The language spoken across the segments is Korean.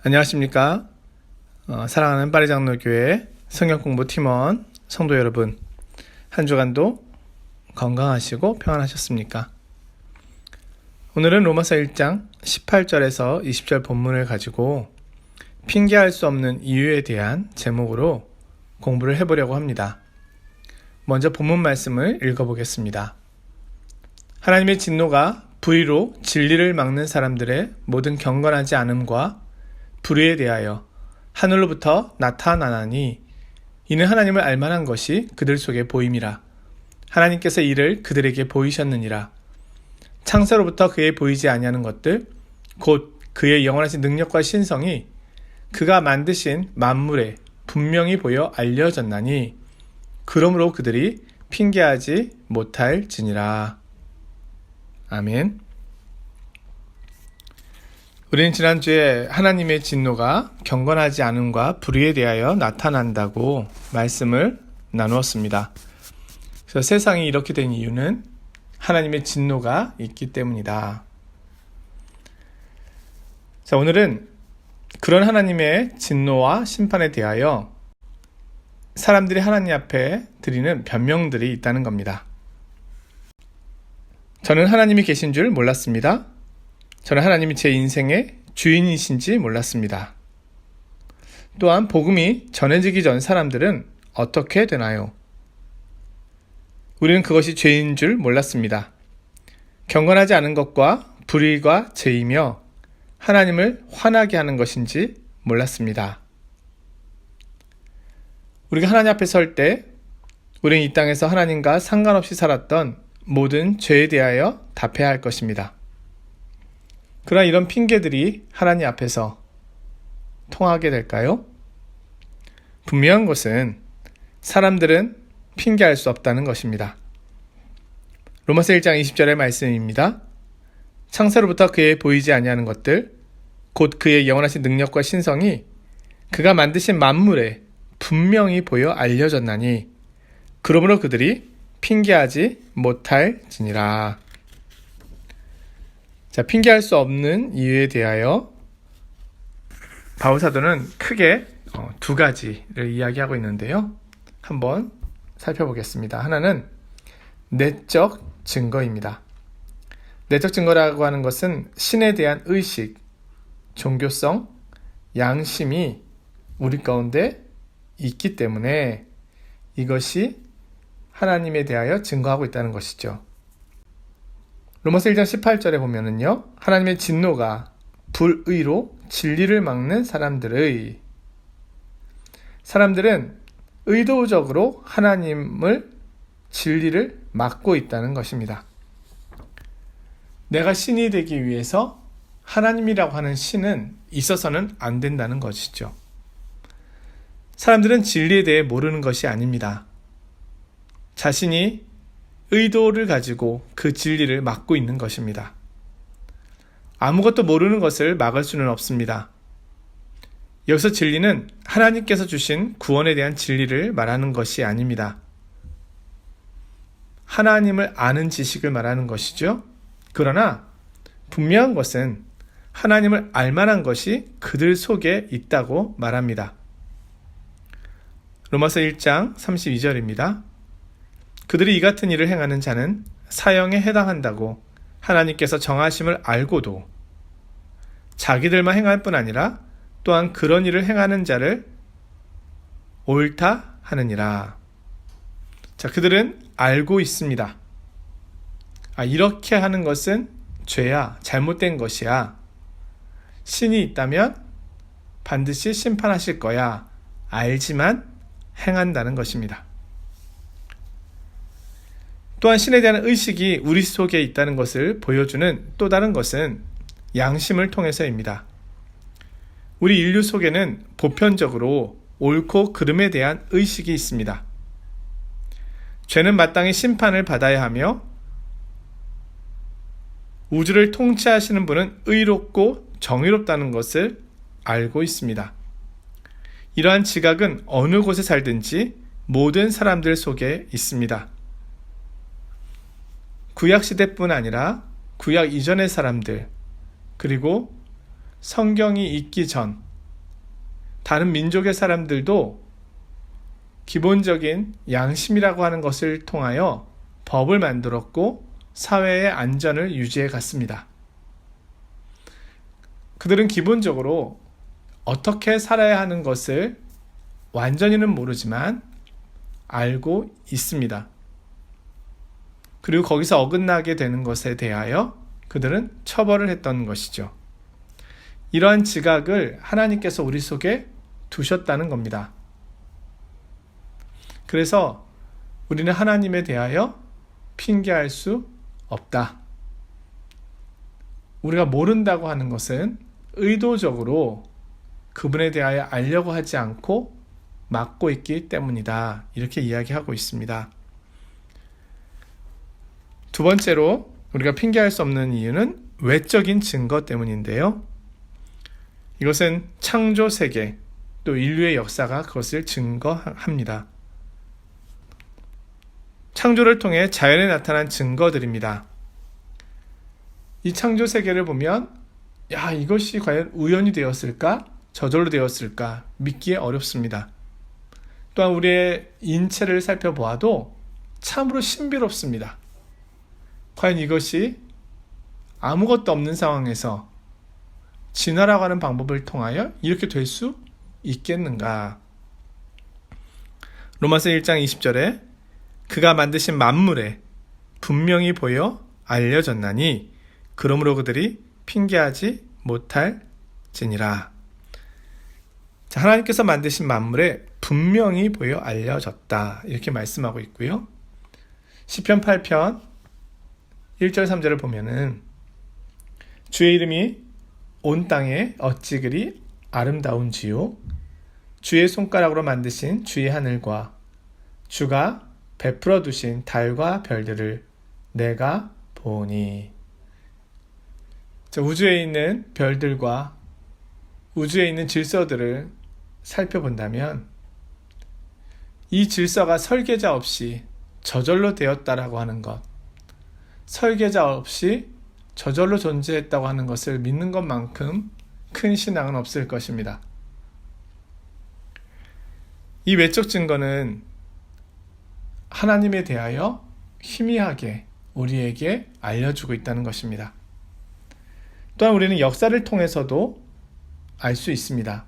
안녕하십니까. 사랑하는 파리장로교회 성경공부 팀원 성도 여러분, 한 주간도 건강하시고 평안하셨습니까? 오늘은 로마서 1장 18절에서 20절 본문을 가지고 핑계할 수 없는 이유에 대한 제목으로 공부를 해보려고 합니다. 먼저 본문 말씀을 읽어보겠습니다. 하나님의 진노가 불의로 진리를 막는 사람들의 모든 경건하지 않음과 불의에 대하여 하늘로부터 나타나나니 이는 하나님을 알만한 것이 그들 속에 보임이라. 하나님께서 이를 그들에게 보이셨느니라. 창세로부터 그에 보이지 아니하는 것들 곧 그의 영원하신 능력과 신성이 그가 만드신 만물에 분명히 보여 알려졌나니 그러므로 그들이 핑계하지 못할지니라. 아멘. 우리는 지난주에 하나님의 진노가 경건하지 않음과 불의에 대하여 나타난다고 말씀을 나누었습니다. 그래서 세상이 이렇게 된 이유는 하나님의 진노가 있기 때문이다. 자, 오늘은 그런 하나님의 진노와 심판에 대하여 사람들이 하나님 앞에 드리는 변명들이 있다는 겁니다. 저는 하나님이 계신 줄 몰랐습니다. 저는 하나님이 제 인생의 주인이신지 몰랐습니다. 또한 복음이 전해지기 전 사람들은 어떻게 되나요? 우리는 그것이 죄인 줄 몰랐습니다. 경건하지 않은 것과 불의가 죄이며 하나님을 화나게 하는 것인지 몰랐습니다. 우리가 하나님 앞에 설 때 우리는 이 땅에서 하나님과 상관없이 살았던 모든 죄에 대하여 답해야 할 것입니다. 그러나 이런 핑계들이 하나님 앞에서 통하게 될까요? 분명한 것은 사람들은 핑계할 수 없다는 것입니다. 로마서 1장 20절의 말씀입니다. 창세로부터 그의 보이지 아니하는 것들 곧 그의 영원하신 능력과 신성이 그가 만드신 만물에 분명히 보여 알려졌나니 그러므로 그들이 핑계하지 못할지니라. 자, 핑계할 수 없는 이유에 대하여 바울사도는 크게 두 가지를 이야기하고 있는데요. 한번 살펴보겠습니다. 하나는 내적 증거입니다. 내적 증거라고 하는 것은 신에 대한 의식, 종교성, 양심이 우리 가운데 있기 때문에 이것이 하나님에 대하여 증거하고 있다는 것이죠. 로마서 1장 18절에 보면은요, 하나님의 진노가 불의로 진리를 막는 사람들은 의도적으로 하나님을 진리를 막고 있다는 것입니다. 내가 신이 되기 위해서 하나님이라고 하는 신은 있어서는 안 된다는 것이죠. 사람들은 진리에 대해 모르는 것이 아닙니다. 자신이 의도를 가지고 그 진리를 막고 있는 것입니다. 아무것도 모르는 것을 막을 수는 없습니다. 여기서 진리는 하나님께서 주신 구원에 대한 진리를 말하는 것이 아닙니다. 하나님을 아는 지식을 말하는 것이죠. 그러나 분명한 것은 하나님을 알만한 것이 그들 속에 있다고 말합니다. 로마서 1장 32절입니다. 그들이 이 같은 일을 행하는 자는 사형에 해당한다고 하나님께서 정하심을 알고도 자기들만 행할 뿐 아니라 또한 그런 일을 행하는 자를 옳다 하느니라. 자, 그들은 알고 있습니다. 이렇게 하는 것은 죄야, 잘못된 것이야. 신이 있다면 반드시 심판하실 거야. 알지만 행한다는 것입니다. 또한 신에 대한 의식이 우리 속에 있다는 것을 보여주는 또 다른 것은 양심을 통해서입니다. 우리 인류 속에는 보편적으로 옳고 그름에 대한 의식이 있습니다. 죄는 마땅히 심판을 받아야 하며 우주를 통치하시는 분은 의롭고 정의롭다는 것을 알고 있습니다. 이러한 지각은 어느 곳에 살든지 모든 사람들 속에 있습니다. 구약시대뿐 아니라 구약 이전의 사람들, 그리고 성경이 있기 전 다른 민족의 사람들도 기본적인 양심이라고 하는 것을 통하여 법을 만들었고 사회의 안전을 유지해 갔습니다. 그들은 기본적으로 어떻게 살아야 하는 것을 완전히는 모르지만 알고 있습니다. 그리고 거기서 어긋나게 되는 것에 대하여 그들은 처벌을 했던 것이죠. 이러한 지각을 하나님께서 우리 속에 두셨다는 겁니다. 그래서 우리는 하나님에 대하여 핑계할 수 없다. 우리가 모른다고 하는 것은 의도적으로 그분에 대하여 알려고 하지 않고 막고 있기 때문이다. 이렇게 이야기하고 있습니다. 두 번째로 우리가 핑계할 수 없는 이유는 외적인 증거 때문인데요. 이것은 창조 세계 또 인류의 역사가 그것을 증거합니다. 창조를 통해 자연에 나타난 증거들입니다. 이 창조 세계를 보면 이것이 과연 우연이 되었을까? 저절로 되었을까? 믿기에 어렵습니다. 또한 우리의 인체를 살펴보아도 참으로 신비롭습니다. 과연 이것이 아무것도 없는 상황에서 진화라고 하는 방법을 통하여 이렇게 될 수 있겠는가? 로마서 1장 20절에 그가 만드신 만물에 분명히 보여 알려졌나니 그러므로 그들이 핑계하지 못할지니라. 하나님께서 만드신 만물에 분명히 보여 알려졌다. 이렇게 말씀하고 있고요. 시편 8편 1절 3절을 보면은 주의 이름이 온 땅에 어찌 그리 아름다운지요. 주의 손가락으로 만드신 주의 하늘과 주가 베풀어 두신 달과 별들을 내가 보니. 우주에 있는 별들과 우주에 있는 질서들을 살펴본다면 이 질서가 설계자 없이 저절로 되었다라고 하는 것, 설계자 없이 저절로 존재했다고 하는 것을 믿는 것만큼 큰 신앙은 없을 것입니다. 이 외적 증거는 하나님에 대하여 희미하게 우리에게 알려주고 있다는 것입니다. 또한 우리는 역사를 통해서도 알 수 있습니다.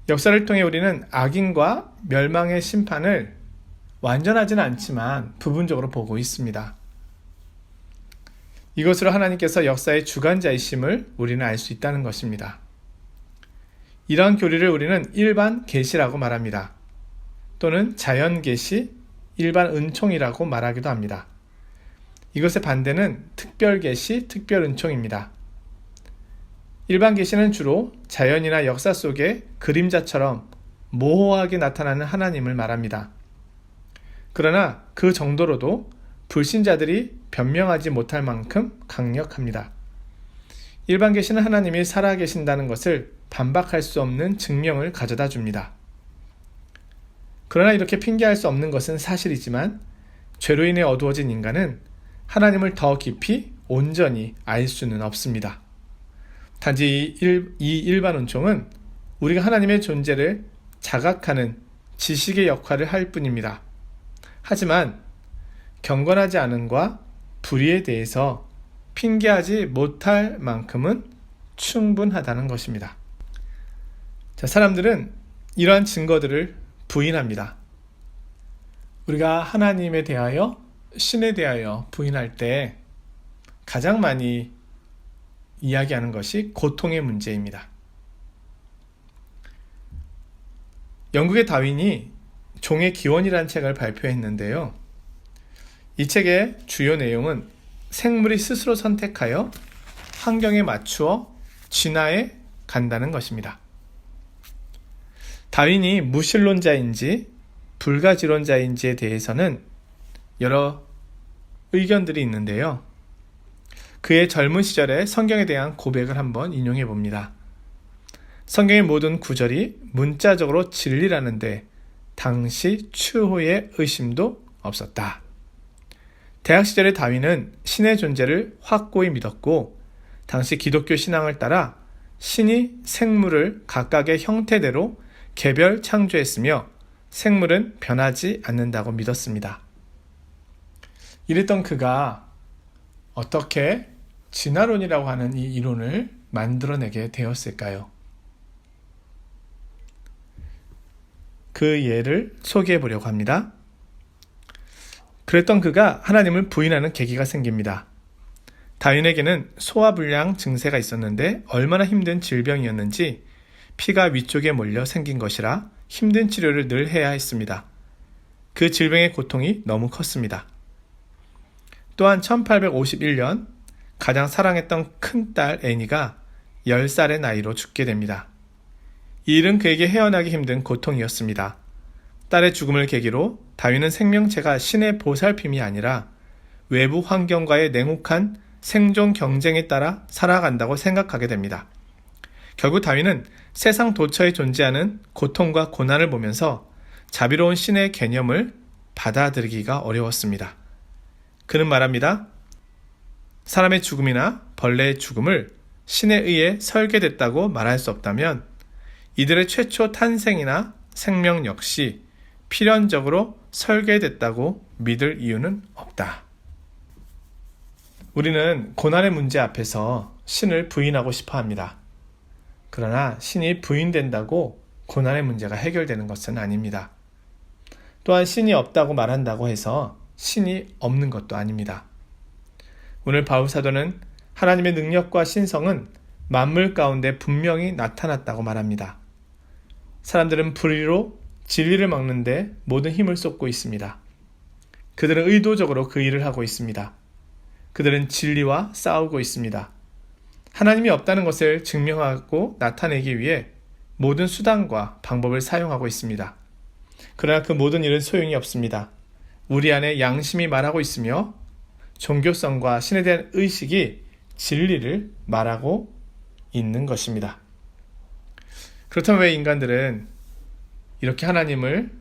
역사를 통해 우리는 악인과 멸망의 심판을 완전하지는 않지만 부분적으로 보고 있습니다. 이것으로 하나님께서 역사의 주관자이심을 우리는 알 수 있다는 것입니다. 이러한 교리를 우리는 일반 계시라고 말합니다. 또는 자연 계시, 일반 은총이라고 말하기도 합니다. 이것의 반대는 특별 계시, 특별 은총입니다. 일반 계시는 주로 자연이나 역사 속의 그림자처럼 모호하게 나타나는 하나님을 말합니다. 그러나 그 정도로도 불신자들이 변명하지 못할 만큼 강력합니다. 일반 계시는 하나님이 살아계신다는 것을 반박할 수 없는 증명을 가져다 줍니다. 그러나 이렇게 핑계할 수 없는 것은 사실이지만 죄로 인해 어두워진 인간은 하나님을 더 깊이 온전히 알 수는 없습니다. 단지 이 일반 은총은 우리가 하나님의 존재를 자각하는 지식의 역할을 할 뿐입니다. 하지만 경건하지 않음과 불의에 대해서 핑계하지 못할 만큼은 충분하다는 것입니다. 사람들은 이러한 증거들을 부인합니다. 우리가 하나님에 대하여, 신에 대하여 부인할 때 가장 많이 이야기하는 것이 고통의 문제입니다. 영국의 다윈이 종의 기원이라는 책을 발표했는데요. 이 책의 주요 내용은 생물이 스스로 선택하여 환경에 맞추어 진화해 간다는 것입니다. 다윈이 무신론자인지 불가지론자인지에 대해서는 여러 의견들이 있는데요. 그의 젊은 시절에 성경에 대한 고백을 한번 인용해 봅니다. 성경의 모든 구절이 문자적으로 진리라는데 당시 추호의 의심도 없었다. 대학 시절의 다윈은 신의 존재를 확고히 믿었고 당시 기독교 신앙을 따라 신이 생물을 각각의 형태대로 개별 창조했으며 생물은 변하지 않는다고 믿었습니다. 이랬던 그가 어떻게 진화론이라고 하는 이 이론을 만들어내게 되었을까요? 그 예를 소개해 보려고 합니다. 그랬던 그가 하나님을 부인하는 계기가 생깁니다. 다윈에게는 소화불량 증세가 있었는데 얼마나 힘든 질병이었는지 피가 위쪽에 몰려 생긴 것이라 힘든 치료를 늘 해야 했습니다. 그 질병의 고통이 너무 컸습니다. 또한 1851년 가장 사랑했던 큰딸 애니가 10살의 나이로 죽게 됩니다. 이 일은 그에게 헤어나기 힘든 고통이었습니다. 딸의 죽음을 계기로 다윈은 생명체가 신의 보살핌이 아니라 외부 환경과의 냉혹한 생존 경쟁에 따라 살아간다고 생각하게 됩니다. 결국 다윈은 세상 도처에 존재하는 고통과 고난을 보면서 자비로운 신의 개념을 받아들이기가 어려웠습니다. 그는 말합니다. 사람의 죽음이나 벌레의 죽음을 신에 의해 설계됐다고 말할 수 없다면 이들의 최초 탄생이나 생명 역시 필연적으로 설계됐다고 믿을 이유는 없다. 우리는 고난의 문제 앞에서 신을 부인하고 싶어 합니다. 그러나 신이 부인된다고 고난의 문제가 해결되는 것은 아닙니다. 또한 신이 없다고 말한다고 해서 신이 없는 것도 아닙니다. 오늘 바울 사도는 하나님의 능력과 신성은 만물 가운데 분명히 나타났다고 말합니다. 사람들은 불의로 진리를 막는데 모든 힘을 쏟고 있습니다. 그들은 의도적으로 그 일을 하고 있습니다. 그들은 진리와 싸우고 있습니다. 하나님이 없다는 것을 증명하고 나타내기 위해 모든 수단과 방법을 사용하고 있습니다. 그러나 그 모든 일은 소용이 없습니다. 우리 안에 양심이 말하고 있으며 종교성과 신에 대한 의식이 진리를 말하고 있는 것입니다. 그렇다면 왜 인간들은 이렇게 하나님을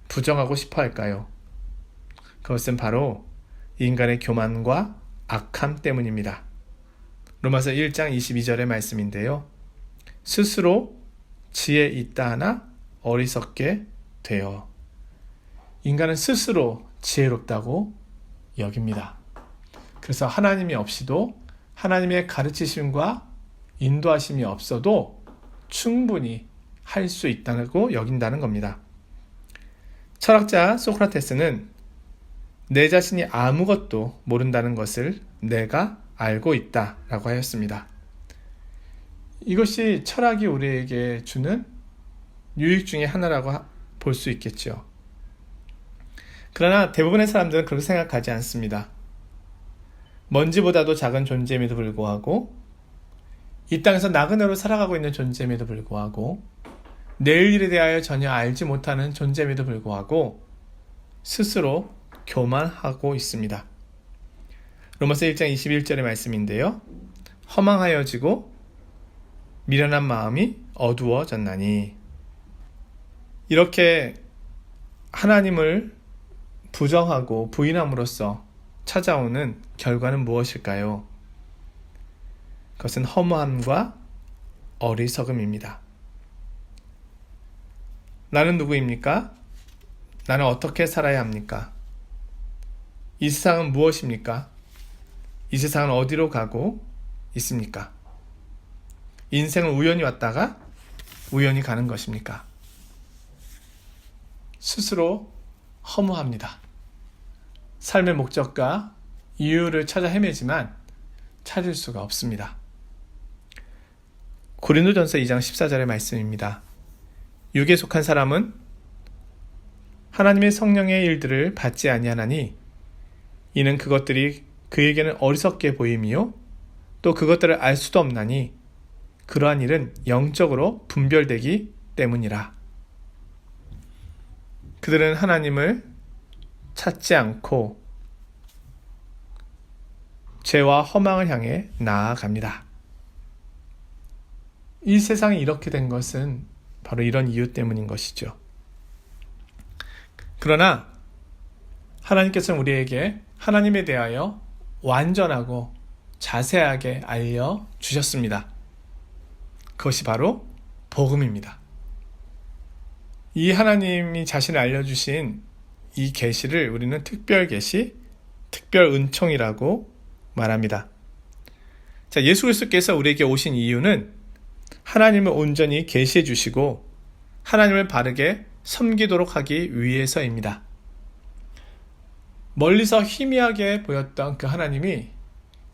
부정하고 싶어 할까요? 그것은 바로 인간의 교만과 악함 때문입니다. 로마서 1장 22절의 말씀인데요. 스스로 지혜 있다 하나 어리석게 되어. 인간은 스스로 지혜롭다고 여깁니다. 그래서 하나님이 없이도 하나님의 가르치심과 인도하심이 없어도 충분히 할 수 있다고 여긴다는 겁니다. 철학자 소크라테스는 내 자신이 아무것도 모른다는 것을 내가 알고 있다라고 하였습니다. 이것이 철학이 우리에게 주는 유익 중에 하나라고 볼 수 있겠죠. 그러나 대부분의 사람들은 그렇게 생각하지 않습니다. 먼지보다도 작은 존재임에도 불구하고 이 땅에서 나그네로 살아가고 있는 존재임에도 불구하고 내일 일에 대하여 전혀 알지 못하는 존재임에도 불구하고 스스로 교만하고 있습니다. 로마서 1장 21절의 말씀인데요. 허망하여지고 미련한 마음이 어두워졌나니. 이렇게 하나님을 부정하고 부인함으로써 찾아오는 결과는 무엇일까요? 그것은 허무함과 어리석음입니다. 나는 누구입니까? 나는 어떻게 살아야 합니까? 이 세상은 무엇입니까? 이 세상은 어디로 가고 있습니까? 인생은 우연히 왔다가 우연히 가는 것입니까? 스스로 허무합니다. 삶의 목적과 이유를 찾아 헤매지만 찾을 수가 없습니다. 고린도전서 2장 14절의 말씀입니다. 육에 속한 사람은 하나님의 성령의 일들을 받지 아니하나니 이는 그것들이 그에게는 어리석게 보임이요 또 그것들을 알 수도 없나니 그러한 일은 영적으로 분별되기 때문이라. 그들은 하나님을 찾지 않고 죄와 허망을 향해 나아갑니다. 이 세상이 이렇게 된 것은 바로 이런 이유 때문인 것이죠. 그러나 하나님께서는 우리에게 하나님에 대하여 완전하고 자세하게 알려주셨습니다. 그것이 바로 복음입니다. 이 하나님이 자신을 알려주신 이 계시를 우리는 특별 계시, 특별 은총이라고 말합니다. 자, 예수 그리스도께서 우리에게 오신 이유는 하나님을 온전히 계시해 주시고 하나님을 바르게 섬기도록 하기 위해서입니다. 멀리서 희미하게 보였던 그 하나님이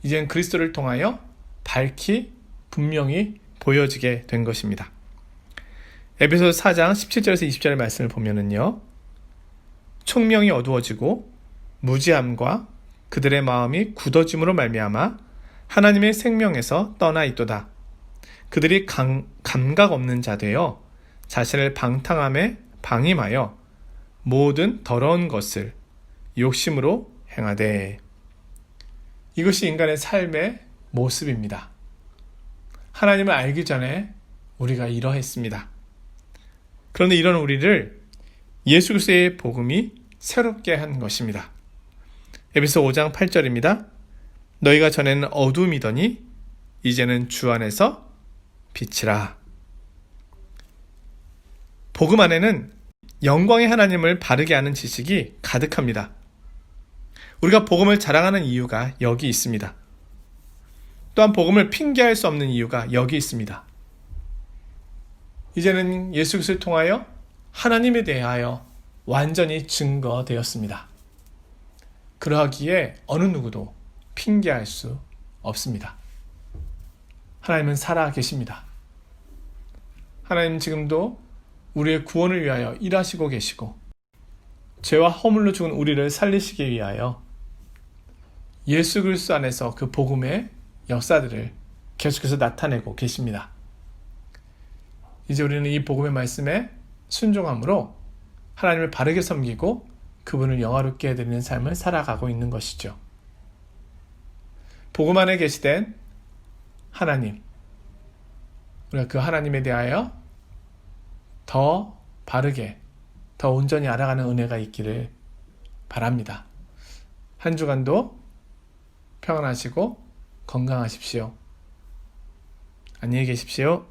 이젠 그리스도를 통하여 밝히 분명히 보여지게 된 것입니다. 에베소서 4장 17절에서 20절의 말씀을 보면은요, 총명이 어두워지고 무지함과 그들의 마음이 굳어짐으로 말미암아 하나님의 생명에서 떠나 있도다. 그들이 감각 없는 자 되어 자신을 방탕함에 방임하여 모든 더러운 것을 욕심으로 행하되. 이것이 인간의 삶의 모습입니다. 하나님을 알기 전에 우리가 이러했습니다. 그런데 이런 우리를 예수 그리스도의 복음이 새롭게 한 것입니다. 에베소 5장 8절입니다. 너희가 전에는 어둠이더니 이제는 주 안에서 빛이라. 복음 안에는 영광의 하나님을 바르게 아는 지식이 가득합니다. 우리가 복음을 자랑하는 이유가 여기 있습니다. 또한 복음을 핑계할 수 없는 이유가 여기 있습니다. 이제는 예수 그리스도를 통하여 하나님에 대하여 완전히 증거되었습니다. 그러하기에 어느 누구도 핑계할 수 없습니다. 하나님은 살아 계십니다. 하나님 지금도 우리의 구원을 위하여 일하시고 계시고 죄와 허물로 죽은 우리를 살리시기 위하여 예수 그리스도 안에서 그 복음의 역사들을 계속해서 나타내고 계십니다. 이제 우리는 이 복음의 말씀에 순종함으로 하나님을 바르게 섬기고 그분을 영화롭게 해드리는 삶을 살아가고 있는 것이죠. 복음 안에 계시된 하나님, 우리가 그 하나님에 대하여 더 바르게, 더 온전히 알아가는 은혜가 있기를 바랍니다. 한 주간도 평안하시고 건강하십시오. 안녕히 계십시오.